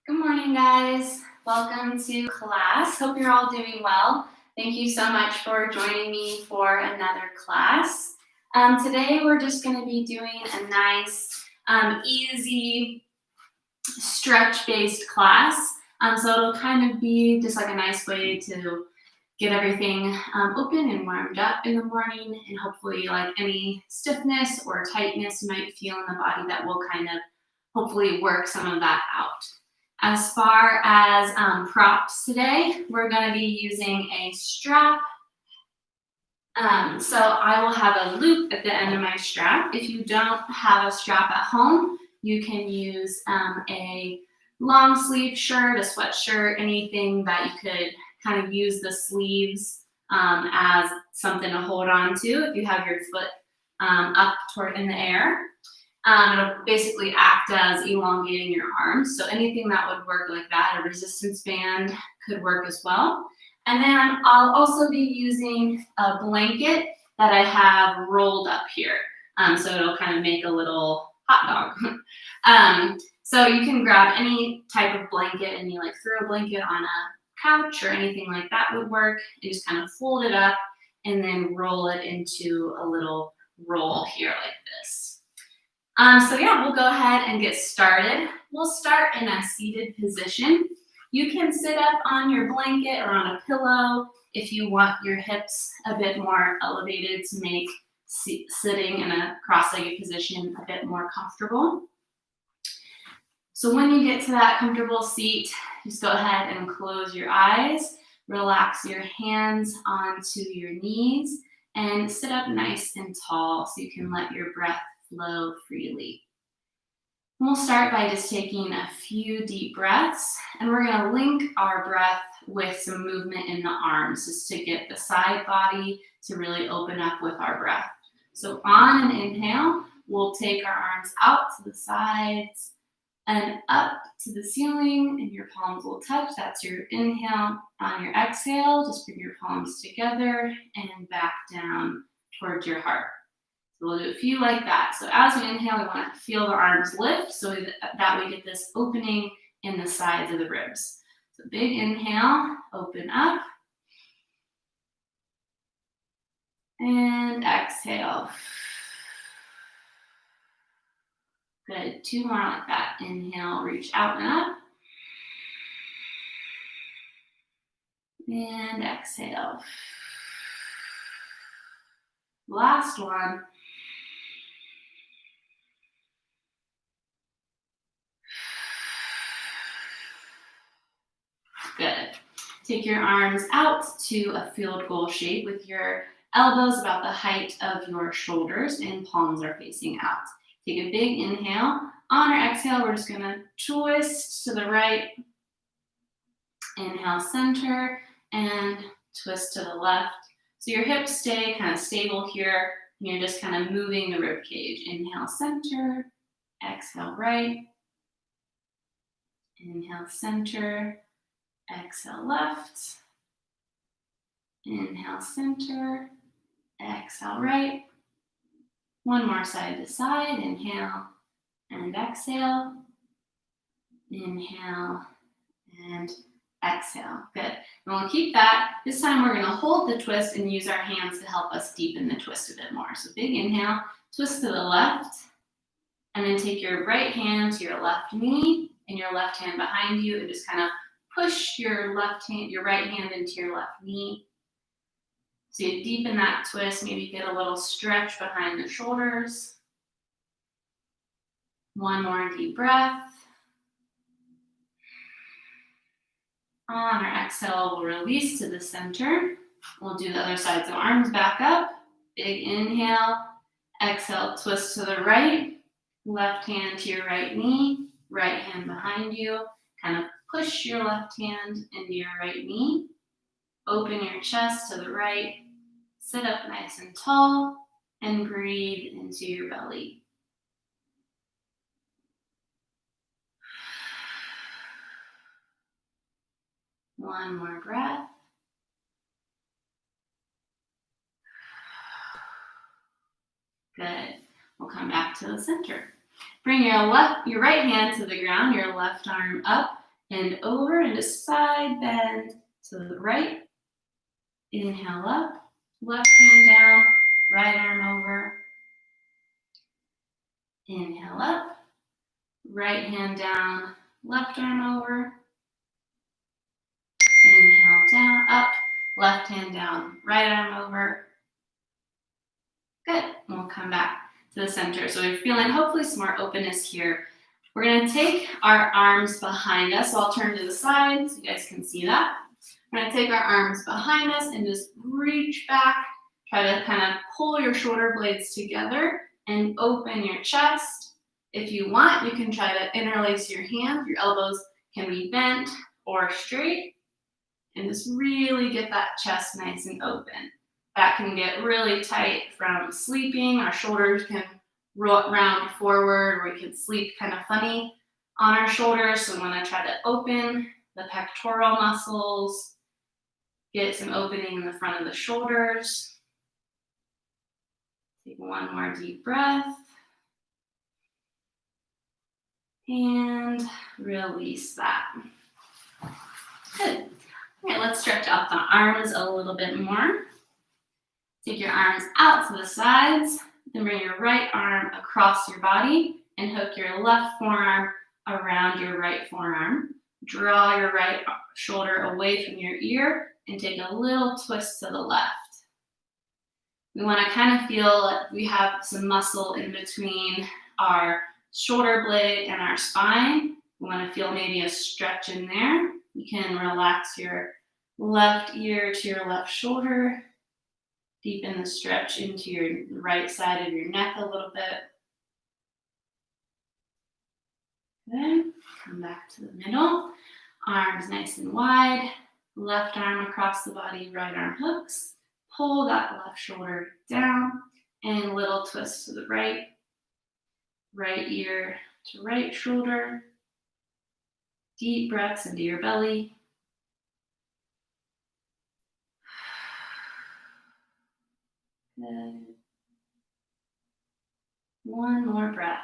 Good morning, guys. Welcome to class. Hope you're all doing well. Thank you so much for joining me for another class. Today, we're just going to be doing a nice, easy stretch-based class. So it'll kind of be just like a nice way to get everything open and warmed up in the morning, and hopefully like any stiffness or tightness you might feel in the body, that will kind of hopefully work some of that out. As far as props today, we're going to be using a strap. So I will have a loop at the end of my strap. If you don't have a strap at home, you can use a long sleeve shirt, a sweatshirt, anything that you could kind of use the sleeves as something to hold on to if you have your foot up toward in the air. It'll basically act as elongating your arms. So anything that would work like that, a resistance band could work as well. And then I'll also be using a blanket that I have rolled up here. So it'll kind of make a little hot dog. So you can grab any type of blanket and you like throw a blanket on a couch or anything like that would work. You just kind of fold it up and then roll it into a little roll here like this. So yeah, we'll go ahead and get started. We'll start in a seated position. You can sit up on your blanket or on a pillow if you want your hips a bit more elevated to make sitting in a cross-legged position a bit more comfortable. So when you get to that comfortable seat, just go ahead and close your eyes, relax your hands onto your knees, and sit up nice and tall so you can let your breath flow freely. We'll start by just taking a few deep breaths, and we're going to link our breath with some movement in the arms just to get the side body to really open up with our breath. So on an inhale, we'll take our arms out to the sides and up to the ceiling, and your palms will touch. That's your inhale. On your exhale, just bring your palms together and back down towards your heart. So we'll do a few like that. So as we inhale, we want to feel the arms lift so that we get this opening in the sides of the ribs. So big inhale, open up. And exhale. Good, 2 more like that. Inhale, reach out and up. And exhale. Last one. Good. Take your arms out to a field goal shape with your elbows about the height of your shoulders and palms are facing out. Take a big inhale. On our exhale, we're just going to twist to the right. Inhale, center, and twist to the left. So your hips stay kind of stable here, and you're just kind of moving the rib cage. Inhale, center. Exhale, right. Inhale, center. Exhale, left. Inhale, center. Exhale, right. One more side to side. Inhale and exhale. Inhale and exhale. Good. And we'll keep that. This time we're going to hold the twist and use our hands to help us deepen the twist a bit more. So big inhale, twist to the left, and then take your right hand to your left knee and your left hand behind you and just kind of push your right hand into your left knee. So you deepen that twist, maybe get a little stretch behind the shoulders. One more deep breath. On our exhale, we'll release to the center. We'll do the other side. So arms back up. Big inhale. Exhale, twist to the right. Left hand to your right knee. Right hand behind you. Kind of push your left hand into your right knee. Open your chest to the right. Sit up nice and tall. And breathe into your belly. One more breath. Good. We'll come back to the center. Bring your right hand to the ground, your left arm up, and over, and just side bend to the right. Inhale up, left hand down, right arm over. Inhale up, right hand down, left arm over. Inhale down, up, left hand down, right arm over. Good. And we'll come back to the center. So we're feeling hopefully some more openness here. We're going to take our arms behind us. So I'll turn to the side so you guys can see that. We're going to take our arms behind us and just reach back. Try to kind of pull your shoulder blades together and open your chest. If you want, you can try to interlace your hands. Your elbows can be bent or straight. And just really get that chest nice and open. That can get really tight from sleeping. Our shoulders can round forward, or we can sleep kind of funny on our shoulders. So we want to try to open the pectoral muscles, get some opening in the front of the shoulders. Take one more deep breath. And release that. Good. All right, let's stretch out the arms a little bit more. Take your arms out to the sides, then bring your right arm across your body and hook your left forearm around your right forearm. Draw your right shoulder away from your ear and take a little twist to the left. We want to kind of feel like we have some muscle in between our shoulder blade and our spine. We want to feel maybe a stretch in there. You can relax your left ear to your left shoulder. Deepen the stretch into your right side of your neck a little bit. Good. Come back to the middle. Arms nice and wide. Left arm across the body, right arm hooks. Pull that left shoulder down and little twist to the right. Right ear to right shoulder. Deep breaths into your belly. Good. One more breath.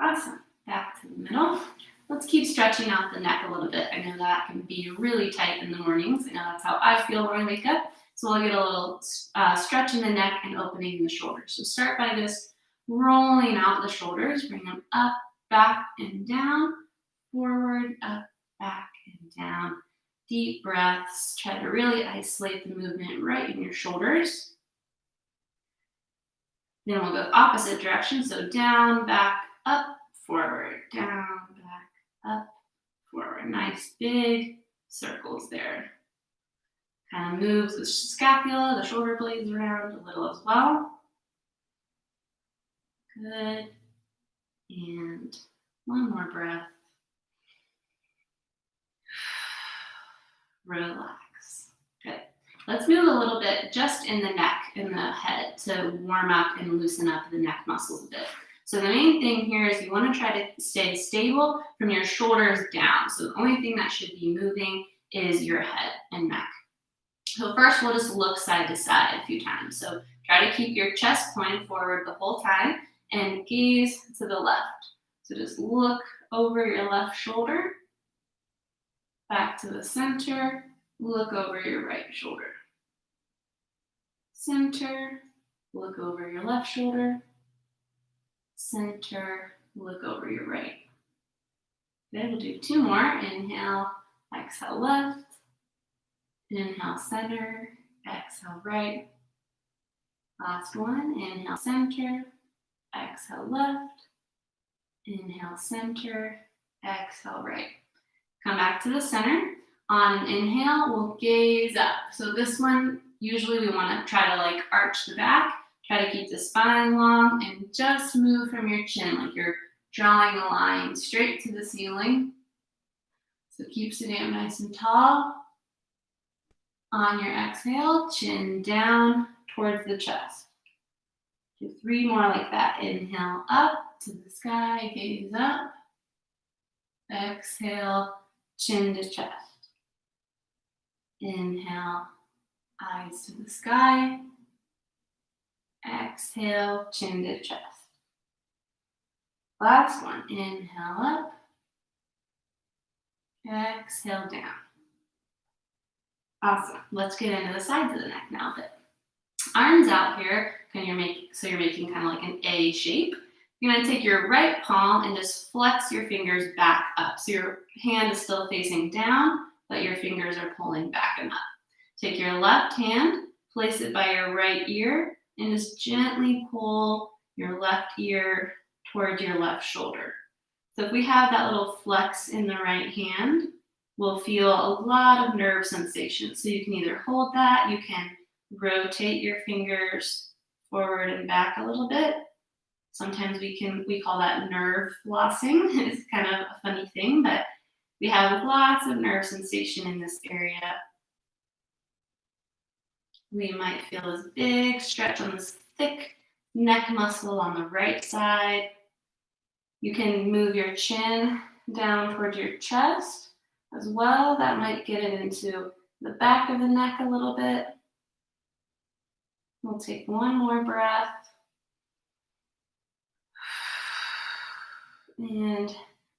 Awesome. Back to the middle. Let's keep stretching out the neck a little bit. I know that can be really tight in the mornings. I know that's how I feel when I wake up. So we'll get a little stretch in the neck and opening in the shoulders. So start by just rolling out the shoulders. Bring them up, back, and down. Forward, up, back, and down. Deep breaths. Try to really isolate the movement right in your shoulders. Then we'll go opposite direction. So down, back, up, forward, down, back, up, forward. Nice big circles there. Kind of moves the scapula, the shoulder blades around a little as well. Good. And one more breath. Relax. Good. Let's move a little bit just in the neck and the head to warm up and loosen up the neck muscles a bit. So the main thing here is you want to try to stay stable from your shoulders down. So the only thing that should be moving is your head and neck. So first we'll just look side to side a few times. So try to keep your chest pointed forward the whole time and gaze to the left. So just look over your left shoulder, back to the center, look over your right shoulder. Center, look over your left shoulder. Center, look over your right. Good, we'll do two more. Inhale, exhale left. Inhale center, exhale right. Last one, inhale center, exhale left. Inhale center, exhale right. Come back to the center. On an inhale, we'll gaze up. So this one, usually we want to try to like arch the back. Try to keep the spine long and just move from your chin like you're drawing a line straight to the ceiling. So keep sitting up nice and tall. On your exhale, chin down towards the chest. Do three more like that. Inhale up to the sky, gaze up. Exhale, chin to chest. Inhale, eyes to the sky. Exhale, chin to chest. Last one. Inhale up. Exhale down. Awesome. Let's get into the sides of the neck now a bit. Arms out here, so you're making kind of like an A shape. You're going to take your right palm and just flex your fingers back up. So your hand is still facing down, but your fingers are pulling back and up. Take your left hand, place it by your right ear, and just gently pull your left ear towards your left shoulder. So if we have that little flex in the right hand, we'll feel a lot of nerve sensation. So you can either hold that, you can rotate your fingers forward and back a little bit. Sometimes we call that nerve flossing. It's kind of a funny thing, but we have lots of nerve sensation in this area. We might feel this big stretch on this thick neck muscle on the right side. You can move your chin down towards your chest as well. That might get it into the back of the neck a little bit. We'll take one more breath. And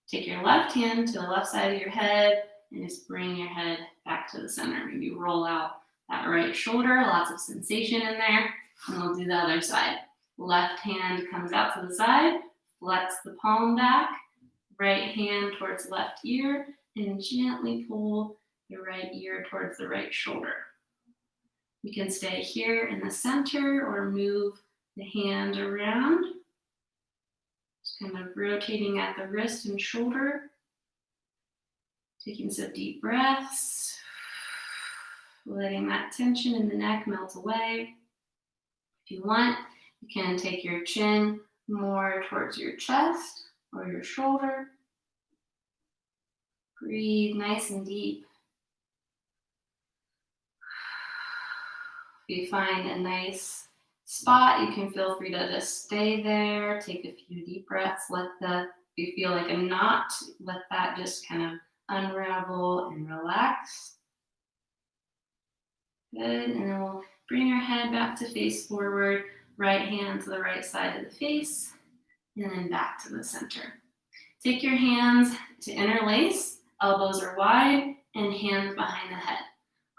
take your left hand to the left side of your head and just bring your head back to the center. Maybe roll out that right shoulder, lots of sensation in there. And we'll do the other side. Left hand comes out to the side, flex the palm back, right hand towards left ear, and gently pull the right ear towards the right shoulder. You can stay here in the center or move the hand around. Just kind of rotating at the wrist and shoulder. Taking some deep breaths. Letting that tension in the neck melt away. If you want, you can take your chin more towards your chest or your shoulder. Breathe nice and deep. If you find a nice spot, you can feel free to just stay there. Take a few deep breaths. If you feel like a knot, let that just kind of unravel and relax. Good, and then we'll bring your head back to face forward, right hand to the right side of the face, and then back to the center. Take your hands to interlace, elbows are wide, and hands behind the head.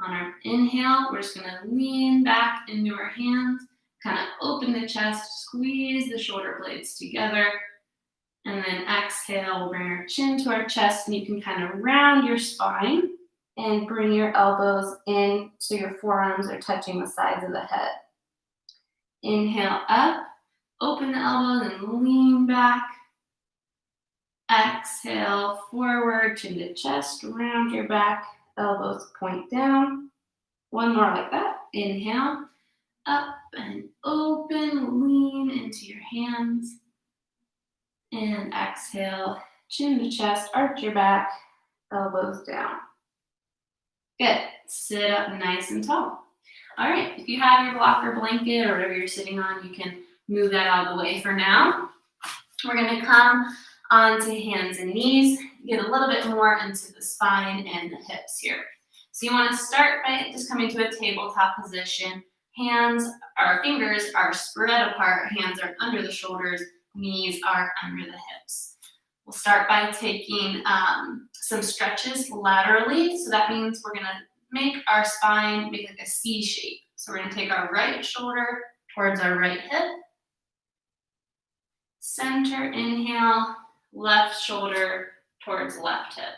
On our inhale, we're just gonna lean back into our hands, kind of open the chest, squeeze the shoulder blades together, and then exhale, we'll bring our chin to our chest, and you can kind of round your spine and bring your elbows in so your forearms are touching the sides of the head. Inhale up, open the elbows and lean back. Exhale, forward, chin to chest, round your back, elbows point down. One more like that. Inhale, up and open, lean into your hands. And exhale, chin to chest, arch your back, elbows down. Good. Sit up nice and tall. All right. If you have your blocker blanket or whatever you're sitting on, you can move that out of the way for now. We're going to come onto hands and knees, get a little bit more into the spine and the hips here. So you want to start by just coming to a tabletop position. Fingers are spread apart, hands are under the shoulders, knees are under the hips. We'll start by taking some stretches laterally. So that means we're going to make our spine make like a C shape. So we're going to take our right shoulder towards our right hip. Center, inhale, left shoulder towards left hip.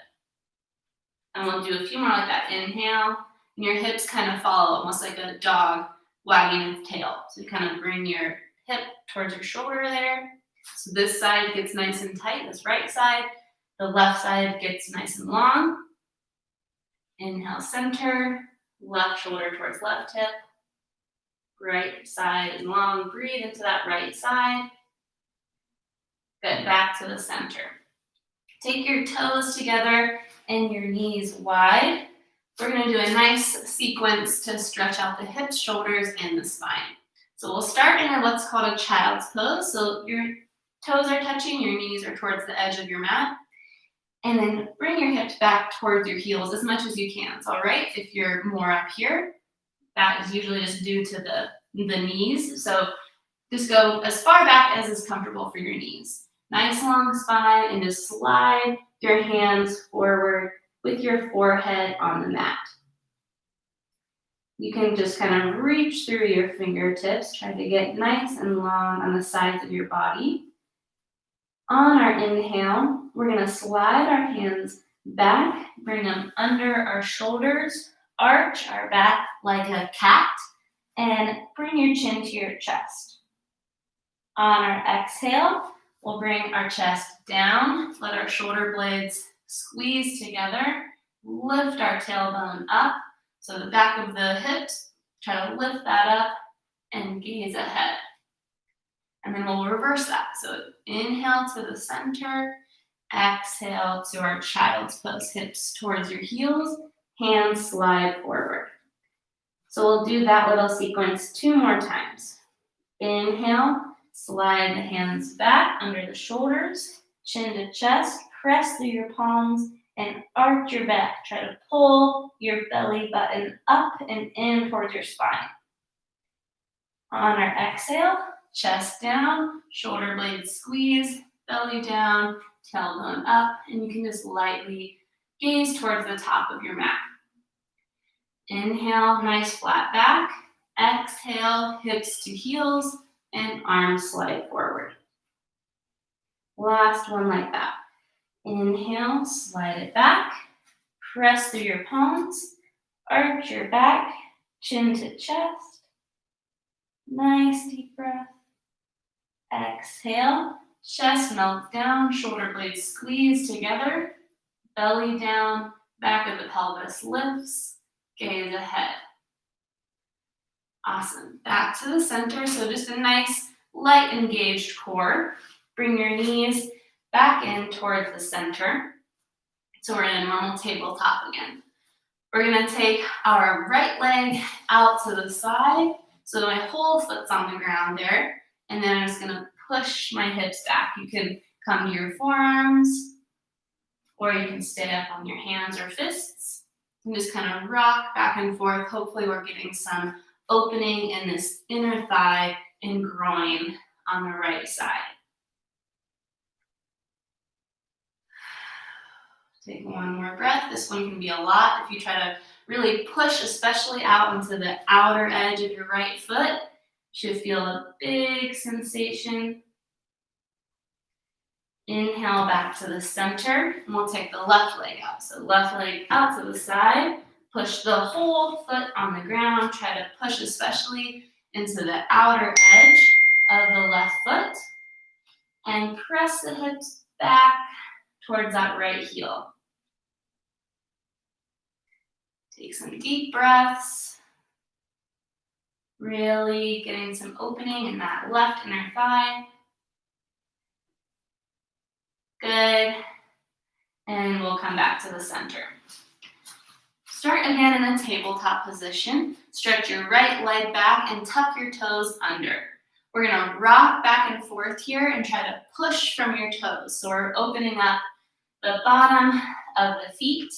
And we'll do a few more like that. Inhale, and your hips kind of follow, almost like a dog wagging its tail. So you kind of bring your hip towards your shoulder there. So this side gets nice and tight, this right side. The left side gets nice and long. Inhale, center, left shoulder towards left hip. Right side is long. Breathe into that right side. Good, back to the center. Take your toes together and your knees wide. We're going to do a nice sequence to stretch out the hips, shoulders, and the spine. So we'll start in what's called a child's pose. So your toes are touching, your knees are towards the edge of your mat. And then bring your hips back towards your heels as much as you can. It's all right if you're more up here. That is usually just due to the knees. So just go as far back as is comfortable for your knees. Nice long spine, and just slide your hands forward with your forehead on the mat. You can just kind of reach through your fingertips, try to get nice and long on the sides of your body. On our inhale, we're going to slide our hands back, bring them under our shoulders, arch our back like a cat, and bring your chin to your chest. On our exhale, we'll bring our chest down, let our shoulder blades squeeze together, lift our tailbone up, so the back of the hips, try to lift that up and gaze ahead. And then we'll reverse that. So inhale to the center, exhale to our child's pose, hips towards your heels, hands slide forward. So we'll do that little sequence 2 more times. Inhale, slide the hands back under the shoulders, chin to chest, press through your palms, and arch your back. Try to pull your belly button up and in towards your spine. On our exhale, chest down, shoulder blades squeeze, belly down, tailbone up, and you can just lightly gaze towards the top of your mat. Inhale, nice flat back. Exhale, hips to heels, and arms slide forward. Last one like that. Inhale, slide it back. Press through your palms, arch your back, chin to chest. Nice deep breath. Exhale, chest melts down, shoulder blades squeeze together, belly down, back of the pelvis lifts, gaze ahead. Awesome. Back to the center. So just a nice, light, engaged core. Bring your knees back in towards the center. So we're in a normal tabletop again. We're going to take our right leg out to the side. So my whole foot's on the ground there. And then I'm just going to push my hips back. You can come to your forearms, or you can stay up on your hands or fists and just kind of rock back and forth. Hopefully we're getting some opening in this inner thigh and groin on the right side. Take one more breath. This one can be a lot. If you try to really push, especially out into the outer edge of your right foot, you should feel a big sensation. Inhale back to the center, and we'll take the left leg out. So left leg out to the side, push the whole foot on the ground. Try to push especially into the outer edge of the left foot, and press the hips back towards that right heel. Take some deep breaths. Really getting some opening in that left inner thigh. Good. And we'll come back to the center. Start again in a tabletop position. Stretch your right leg back and tuck your toes under. We're going to rock back and forth here and try to push from your toes. So we're opening up the bottom of the feet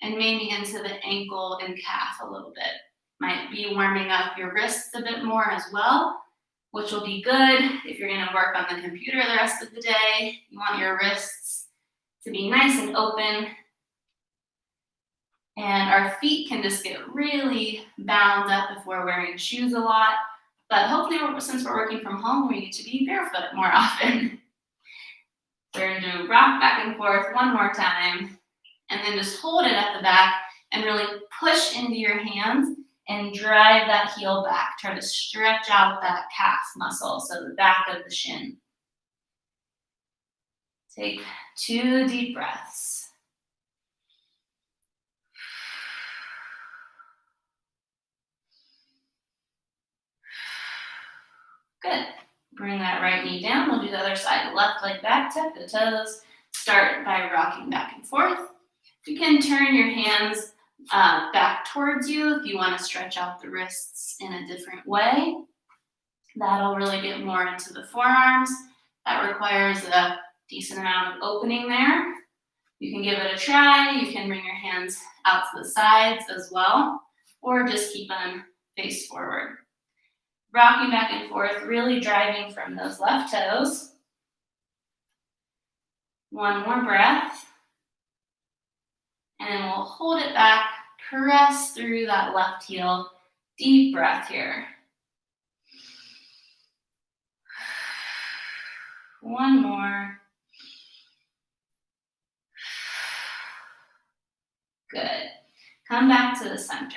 and maybe into the ankle and calf a little bit. Might be warming up your wrists a bit more as well, which will be good if you're going to work on the computer the rest of the day. You want your wrists to be nice and open. And our feet can just get really bound up if we're wearing shoes a lot. But hopefully, since we're working from home, we need to be barefoot more often. We're going to rock back and forth one more time. And then just hold it at the back and really push into your hands and drive that heel back. Try to stretch out that calf muscle, so the back of the shin. Take 2 deep breaths. Good. Bring that right knee down. We'll do the other side. Left leg back, tuck the toes. Start by rocking back and forth. You can turn your hands back towards you if you want to stretch out the wrists in a different way. That'll really get more into the forearms. That requires a decent amount of opening there. You can give it a try. You can bring your hands out to the sides as well, or just keep them face forward. Rocking back and forth, really driving from those left toes. One more breath. And then we'll hold it back, press through that left heel. Deep breath here. One more. Good. Come back to the center.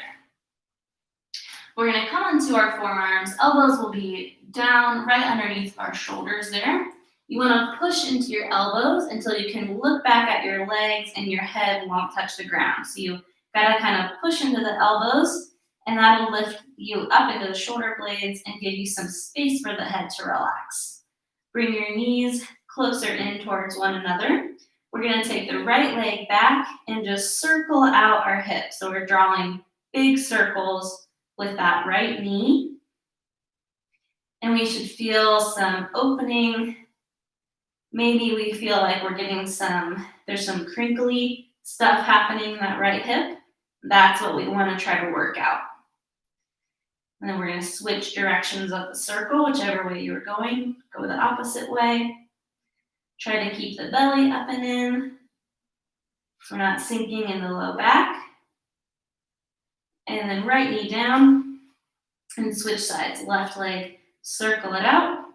We're going to come into our forearms. Elbows will be down right underneath our shoulders there. You want to push into your elbows until you can look back at your legs and your head won't touch the ground. So you got to kind of push into the elbows, and that'll lift you up into the shoulder blades and give you some space for the head to relax. Bring your knees closer in towards one another. We're going to take the right leg back and just circle out our hips. So we're drawing big circles with that right knee. And we should feel some opening. Maybe we feel like we're getting there's some crinkly stuff happening in that right hip. That's what we want to try to work out. And then we're going to switch directions of the circle, whichever way you're going. Go the opposite way. Try to keep the belly up and in, so we're not sinking in the low back. And then right knee down, and switch sides. Left leg, circle it out.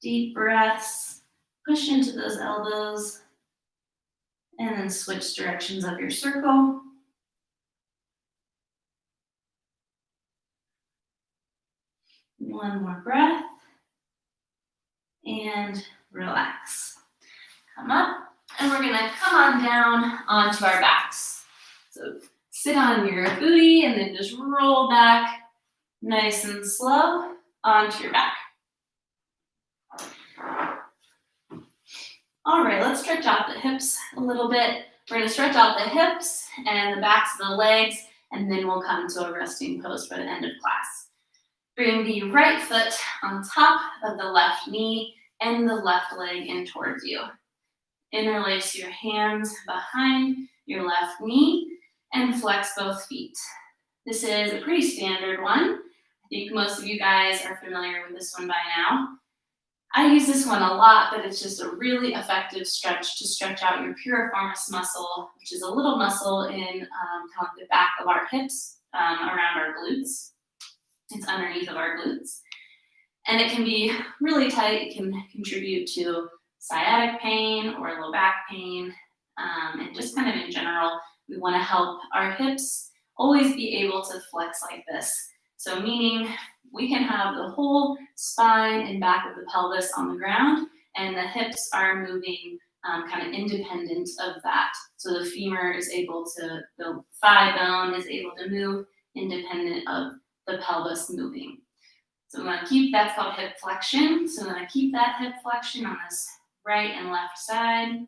Deep breaths, push into those elbows, and then switch directions of your circle. One more breath, and relax. Come up, and we're gonna come on down onto our backs. So sit on your booty and then just roll back nice and slow onto your back. All right, let's stretch out the hips a little bit. We're gonna stretch out the hips and the backs of the legs, and then we'll come to a resting pose for the end of class. Bring the right foot on top of the left knee and the left leg in towards you. Interlace your hands behind your left knee and flex both feet. This is a pretty standard one. I think most of you guys are familiar with this one by now. I use this one a lot, but it's just a really effective stretch to stretch out your piriformis muscle, which is a little muscle in kind of the back of our hips, around our glutes. It's underneath of our glutes. And it can be really tight. It can contribute to sciatic pain or low back pain. And just kind of in general, we want to help our hips always be able to flex like this. So meaning we can have the whole spine and back of the pelvis on the ground, and the hips are moving kind of independent of that. So the femur is able to, the thigh bone is able to move independent of the pelvis moving. So we want to keep, that's called hip flexion. So we want to keep that hip flexion on this right and left side.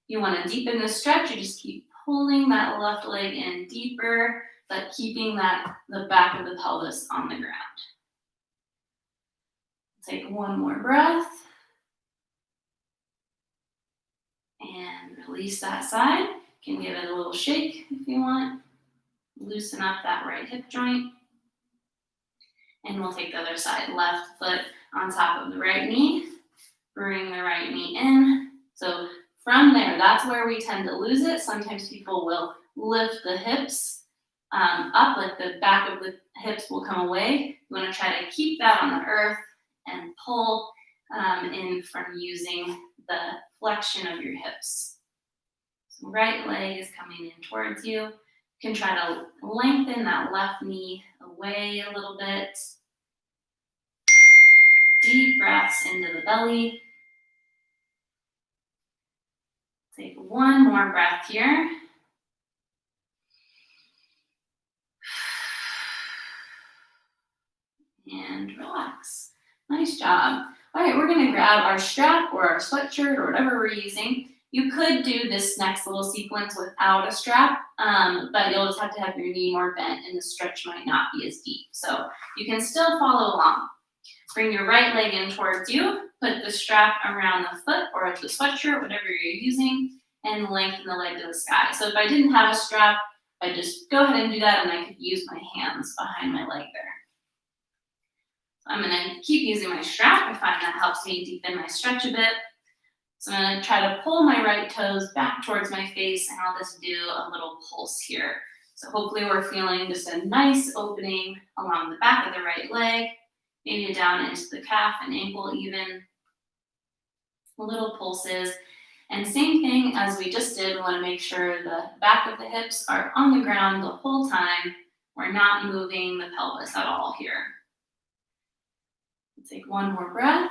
You want to deepen the stretch, you just keep pulling that left leg in deeper, but keeping the back of the pelvis on the ground. Take one more breath. And release that side. You can give it a little shake if you want. Loosen up that right hip joint. And we'll take the other side. Left foot on top of the right knee. Bring the right knee in. So from there, that's where we tend to lose it. Sometimes people will lift the hips up, like the back of the hips will come away. You want to try to keep that on the earth and pull in from using the flexion of your hips. So right leg is coming in towards you. You can try to lengthen that left knee away a little bit. Deep breaths into the belly. Take one more breath here. And relax. Nice job. All right, we're going to grab our strap or our sweatshirt or whatever we're using. You could do this next little sequence without a strap, but you'll just have to have your knee more bent and the stretch might not be as deep. So you can still follow along. Bring your right leg in towards you. Put the strap around the foot or the sweatshirt, whatever you're using, and lengthen the leg to the sky. So if I didn't have a strap, I'd just go ahead and do that, and I could use my hands behind my leg there. I'm gonna keep using my strap. I find that helps me deepen my stretch a bit. So I'm gonna try to pull my right toes back towards my face, and I'll just do a little pulse here. So hopefully we're feeling just a nice opening along the back of the right leg, maybe down into the calf and ankle even. Little pulses. And same thing as we just did, we want to make sure the back of the hips are on the ground the whole time. We're not moving the pelvis at all here. Take one more breath.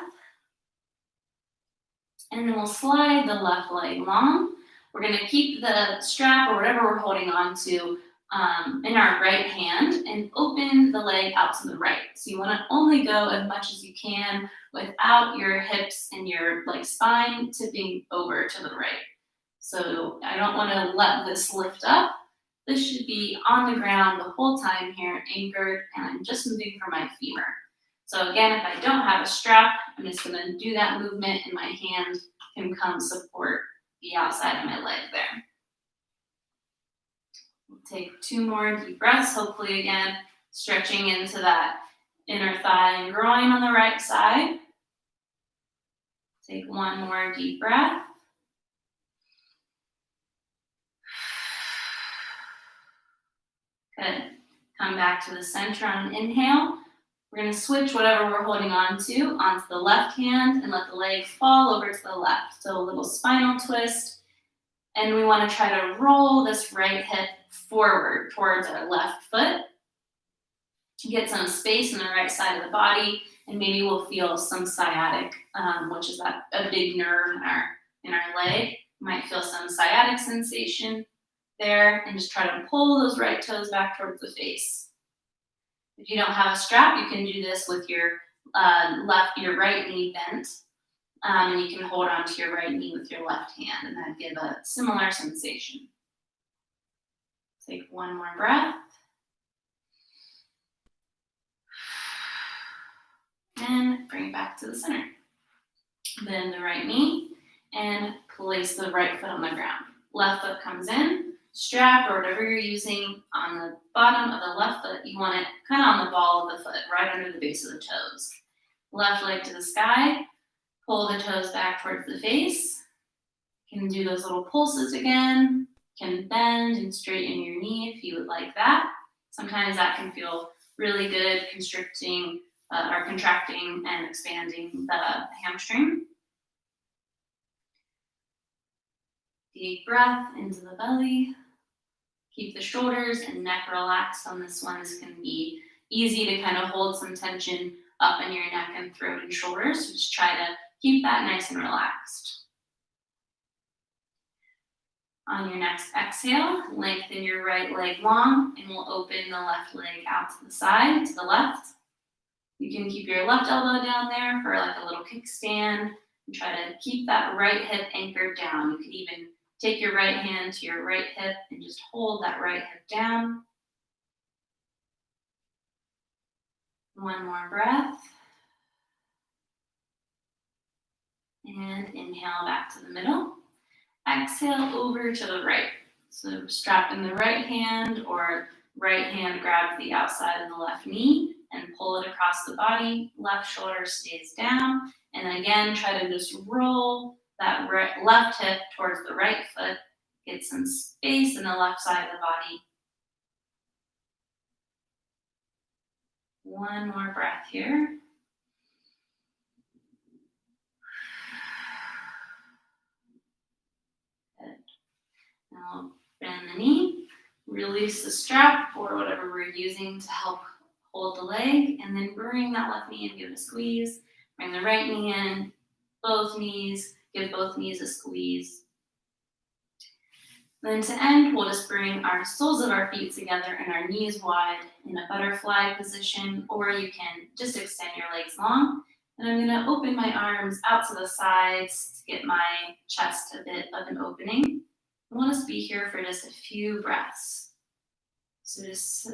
And then we'll slide the left leg long. We're going to keep the strap or whatever we're holding on to in our right hand and open the leg out to the right. So you want to only go as much as you can without your hips and your spine tipping over to the right. So I don't want to let this lift up. This should be on the ground the whole time here, anchored, and I'm just moving for my femur. So again, if I don't have a strap, I'm just going to do that movement and my hand can come support the outside of my leg there. We'll take 2 more deep breaths, hopefully again, stretching into that inner thigh and groin on the right side. Take 1 more deep breath. Good. Come back to the center on an inhale. We're going to switch whatever we're holding on to onto the left hand and let the leg fall over to the left. So a little spinal twist. And we want to try to roll this right hip forward towards our left foot. Get some space in the right side of the body, and maybe we'll feel some sciatic, which is a big nerve in our leg. You might feel some sciatic sensation there, and just try to pull those right toes back towards the face. If you don't have a strap, you can do this with your right knee bent, and you can hold on to your right knee with your left hand, and that give a similar sensation. Take 1 more breath. And bring it back to the center. Bend the right knee and place the right foot on the ground. Left foot comes in, strap or whatever you're using on the bottom of the left foot. You want it kind of on the ball of the foot, right under the base of the toes. Left leg to the sky, pull the toes back towards the face. You can do those little pulses again. You can bend and straighten your knee if you would like that. Sometimes that can feel really good, contracting and expanding the hamstring. Deep breath into the belly. Keep the shoulders and neck relaxed on this one. This can be easy to kind of hold some tension up in your neck and throat and shoulders. So just try to keep that nice and relaxed. On your next exhale, lengthen your right leg long, and we'll open the left leg out to the side, to the left. You can keep your left elbow down there for like a little kickstand and try to keep that right hip anchored down. You could even take your right hand to your right hip and just hold that right hip down. 1 more breath. And inhale back to the middle. Exhale over to the right. So strap in the right hand or right hand grabs the outside of the left knee and pull it across the body. Left shoulder stays down. And again, try to just roll that left hip towards the right foot. Get some space in the left side of the body. 1 more breath here. Good. Now bend the knee, release the strap or whatever we're using to help hold the leg, and then bring that left knee and give it a squeeze. Bring the right knee in, both knees, give both knees a squeeze. Then to end, we'll just bring our soles of our feet together and our knees wide in a butterfly position, or you can just extend your legs long. And I'm going to open my arms out to the sides to get my chest a bit of an opening. I want us to be here for just a few breaths. So just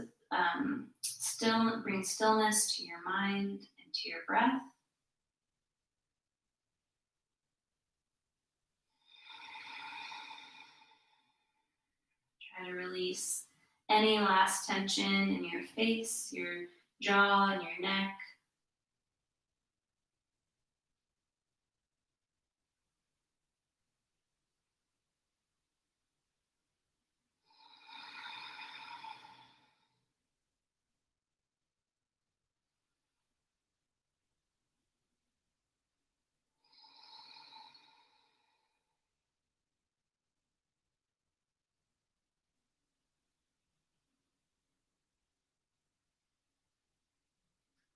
bring stillness to your mind and to your breath. Try to release any last tension in your face, your jaw, and your neck.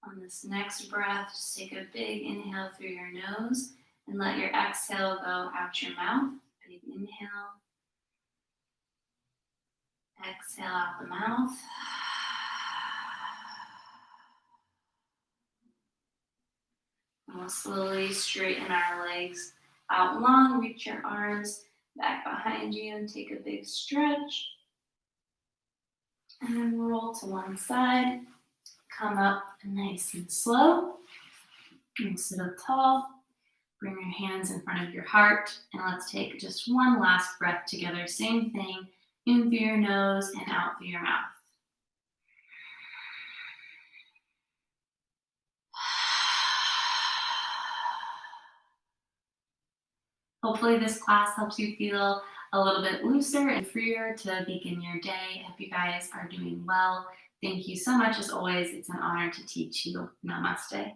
On this next breath, just take a big inhale through your nose and let your exhale go out your mouth. Big inhale. Exhale out the mouth. And we'll slowly straighten our legs out long. Reach your arms back behind you and take a big stretch. And then roll to one side. Come up nice and slow. And sit up tall. Bring your hands in front of your heart. And let's take just one last breath together. Same thing. In through your nose and out through your mouth. Hopefully this class helps you feel a little bit looser and freer to begin your day. I hope you guys are doing well. Thank you so much as always. It's an honor to teach you. Namaste.